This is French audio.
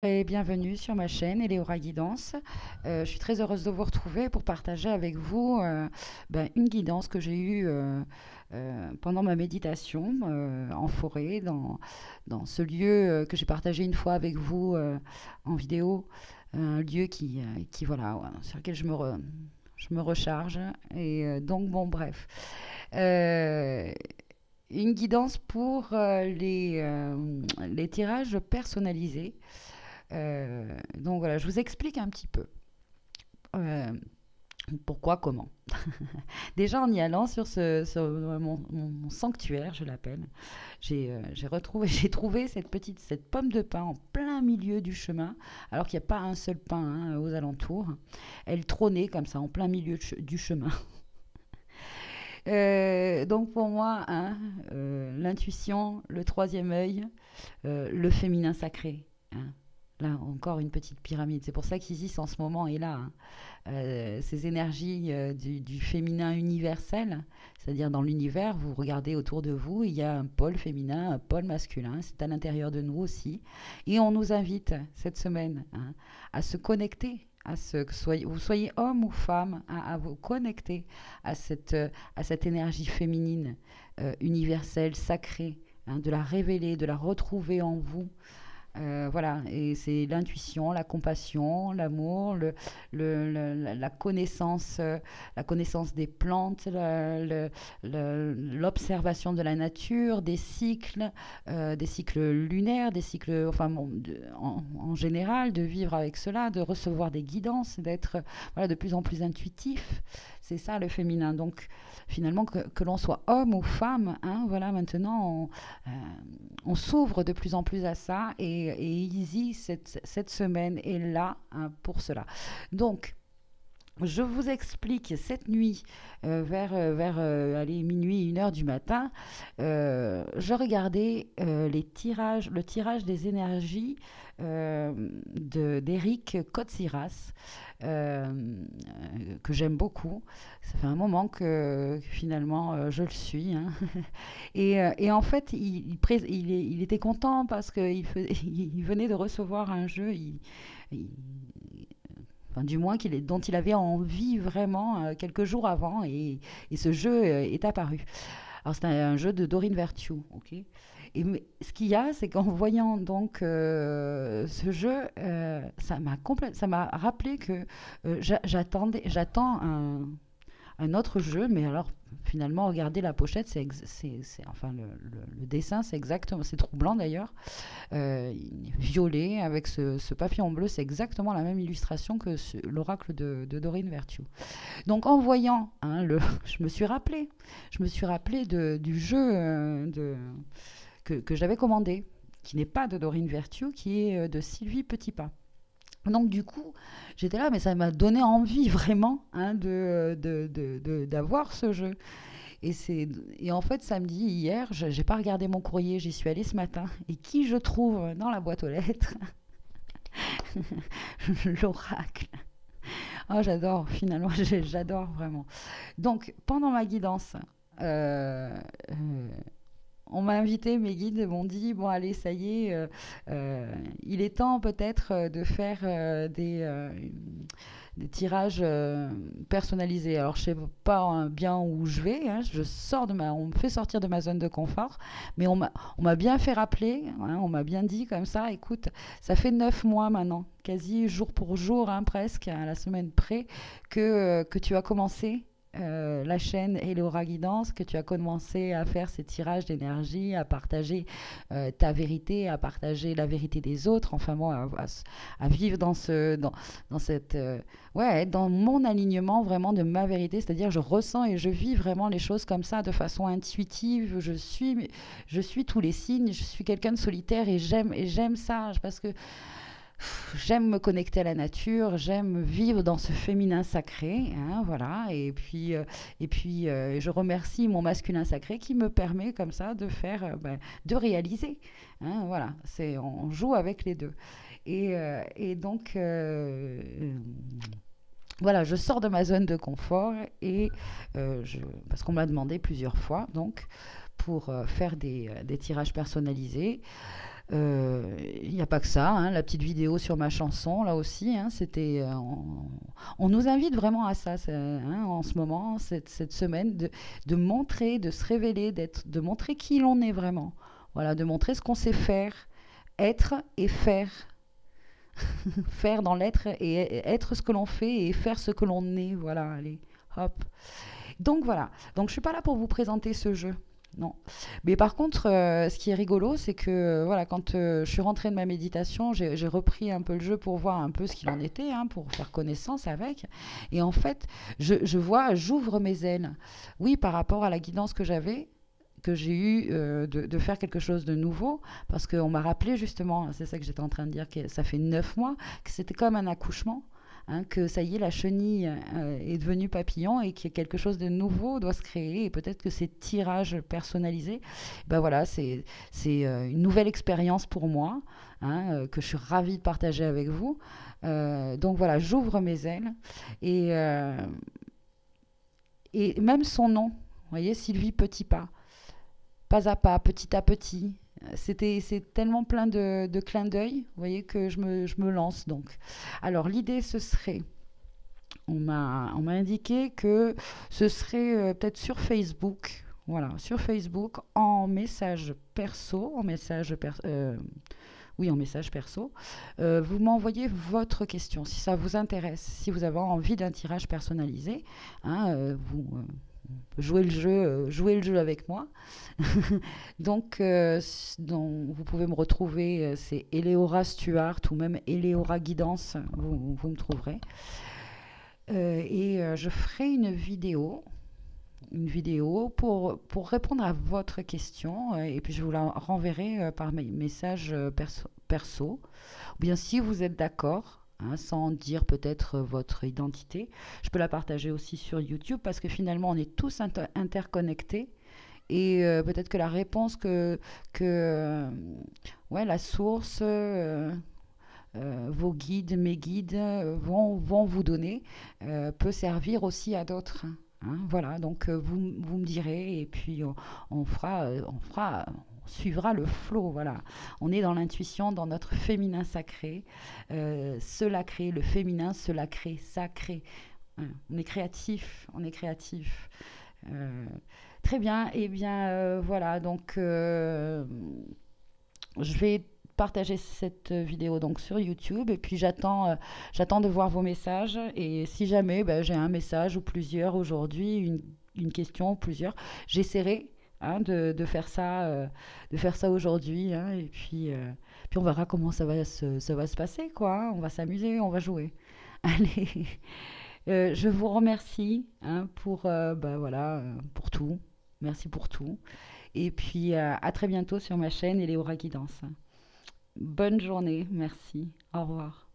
Et bienvenue sur ma chaîne Eleora Guidance. Je suis très heureuse de vous retrouver pour partager avec vous une guidance que j'ai eue pendant ma méditation en forêt, dans ce lieu que j'ai partagé une fois avec vous en vidéo, un lieu voilà, ouais, sur lequel je me recharge. Et donc, bon, bref. Euh, une guidance pour les tirages personnalisés. Donc voilà, je vous explique un petit peu euh, pourquoi, comment. Déjà en y allant sur mon sanctuaire, je l'appelle, j'ai retrouvé, j'ai trouvé cette pomme de pin en plein milieu du chemin, alors qu'il n'y a pas un seul pin aux alentours. Elle trônait comme ça en plein milieu du chemin. Donc pour moi, l'intuition, le troisième œil, le féminin sacré. Hein. Là, encore une petite pyramide. C'est pour ça qu'Isis, en ce moment, est là. Hein. Ces énergies du féminin universel, c'est-à-dire dans l'univers, vous regardez autour de vous, il y a un pôle féminin, un pôle masculin. C'est à l'intérieur de nous aussi. Et on nous invite cette semaine à se connecter. Que vous soyez homme ou femme, à vous connecter à cette énergie féminine universelle, sacrée, de la révéler, de la retrouver en vous. Voilà, et c'est l'intuition, la compassion, l'amour, la connaissance des plantes, l'observation de la nature, des cycles lunaires, des cycles, enfin, bon, en général, de vivre avec cela, de recevoir des guidances, d'être voilà, de plus en plus intuitif. C'est ça le féminin. Donc, finalement, que l'on soit homme ou femme, hein, voilà, maintenant, on s'ouvre de plus en plus à ça et Easy, cette semaine, est là pour cela. Donc, je vous explique cette nuit, allez, minuit, 1 heure du matin, je regardais le tirage des énergies d'Eric Kotsiras, que j'aime beaucoup. Ça fait un moment que finalement je le suis. Hein. Et en fait, il était content parce qu'il il venait de recevoir un jeu. Il, enfin, du moins dont il avait envie vraiment quelques jours avant, et ce jeu est apparu. Alors c'est un jeu de Doreen Virtue, ok. Ce qu'il y a, c'est qu'en voyant donc ce jeu, ça m'a rappelé que j'attends un autre jeu, mais alors finalement, regardez la pochette, enfin le dessin, c'est exactement, c'est troublant d'ailleurs, violet avec ce papillon bleu, c'est exactement la même illustration que l'oracle de Doreen Virtue. Donc en voyant, je me suis rappelé du jeu que j'avais commandé, qui n'est pas de Doreen Virtue, qui est de Sylvie Petitpas. Donc du coup, j'étais là, mais ça m'a donné envie vraiment d'avoir ce jeu. Et en fait, samedi, hier, je n'ai pas regardé mon courrier, j'y suis allée ce matin. Et qui je trouve dans la boîte aux lettres? L'oracle. Oh, j'adore, finalement, j'adore vraiment. Donc, pendant ma guidance, euh, euh, on m'a invité, mes guides m'ont dit, bon allez, ça y est, il est temps peut-être de faire des tirages personnalisés. Alors je sais pas bien où je vais, hein, on me fait sortir de ma zone de confort, mais on m'a bien fait rappeler, hein, on m'a bien dit comme ça, écoute, ça fait 9 mois maintenant, quasi jour pour jour, hein, presque, à la semaine près, que tu as commencé la chaîne Eleora Guidance, que tu as commencé à faire ces tirages d'énergie, à partager ta vérité, à partager la vérité des autres, enfin bon, à vivre dans cette, ouais, dans mon alignement vraiment de ma vérité, c'est-à-dire je ressens et je vis vraiment les choses comme ça de façon intuitive, je suis tous les signes, je suis quelqu'un de solitaire et j'aime ça parce que j'aime me connecter à la nature, j'aime vivre dans ce féminin sacré, hein, voilà. Je remercie mon masculin sacré qui me permet comme ça de faire, de réaliser, hein, voilà. On joue avec les deux. Et donc, voilà, je sors de ma zone de confort parce qu'on m'a demandé plusieurs fois, donc, pour faire des tirages personnalisés. Il n'y a pas que ça, hein, la petite vidéo sur ma chanson, là aussi, hein, c'était, on nous invite vraiment à ça, hein, en ce moment, cette semaine, de montrer, de se révéler, de montrer qui l'on est vraiment. Voilà, de montrer ce qu'on sait faire, être et faire. Faire dans l'être et être ce que l'on fait et faire ce que l'on est. Voilà, allez, hop. Donc voilà, donc je suis pas là pour vous présenter ce jeu. Non. Mais par contre, ce qui est rigolo, c'est que voilà, quand je suis rentrée de ma méditation, j'ai repris un peu le jeu pour voir un peu ce qu'il en était, hein, pour faire connaissance avec. Et en fait, je vois, j'ouvre mes ailes. Oui, par rapport à la guidance que j'ai eu de faire quelque chose de nouveau, parce qu'on m'a rappelé justement, c'est ça que j'étais en train de dire, que ça fait 9 mois, que c'était comme un accouchement. Hein, que ça y est, la chenille est devenue papillon et que quelque chose de nouveau doit se créer et peut-être que ces tirages personnalisés, ben voilà, c'est une nouvelle expérience pour moi, hein, que je suis ravie de partager avec vous. Donc voilà, j'ouvre mes ailes et, euh, et même son nom, vous voyez, Sylvie Petit pas à pas, petit à petit. C'est tellement plein de clins d'œil, vous voyez, que je me lance donc. Alors l'idée, ce serait, on m'a indiqué que ce serait peut-être sur Facebook, voilà, sur Facebook, en message perso, oui, en message perso, vous m'envoyez votre question, si ça vous intéresse, si vous avez envie d'un tirage personnalisé, hein, jouez le jeu avec moi. Donc, vous pouvez me retrouver, c'est Eleora Stuart ou même Eleora Guidance, vous me trouverez. Je ferai une vidéo pour répondre à votre question, et puis je vous la renverrai par message perso. Ou bien si vous êtes d'accord, hein, sans dire peut-être votre identité, je peux la partager aussi sur YouTube parce que finalement on est tous interconnectés et peut-être que la réponse ouais, la source, vos guides, mes guides vont vous donner, peut servir aussi à d'autres. Hein. Voilà, donc vous me direz et puis on suivra le flow. Voilà, on est dans l'intuition, dans notre féminin sacré. Cela crée le féminin, cela crée sacré. Hein. On est créatif, on est créatif. Euh, Très bien, et bien voilà, donc je vais partager cette vidéo donc sur YouTube et puis j'attends de voir vos messages et si jamais ben, j'ai un message ou plusieurs aujourd'hui, une question ou plusieurs, j'essaierai, hein, de faire ça aujourd'hui, hein, et puis on verra comment ça va se passer quoi, hein. On va s'amuser, on va jouer. Allez, je vous remercie, hein, ben voilà, pour tout. Merci pour tout. Et puis à très bientôt sur ma chaîne Eleora Guidance. Bonne journée, merci. Au revoir.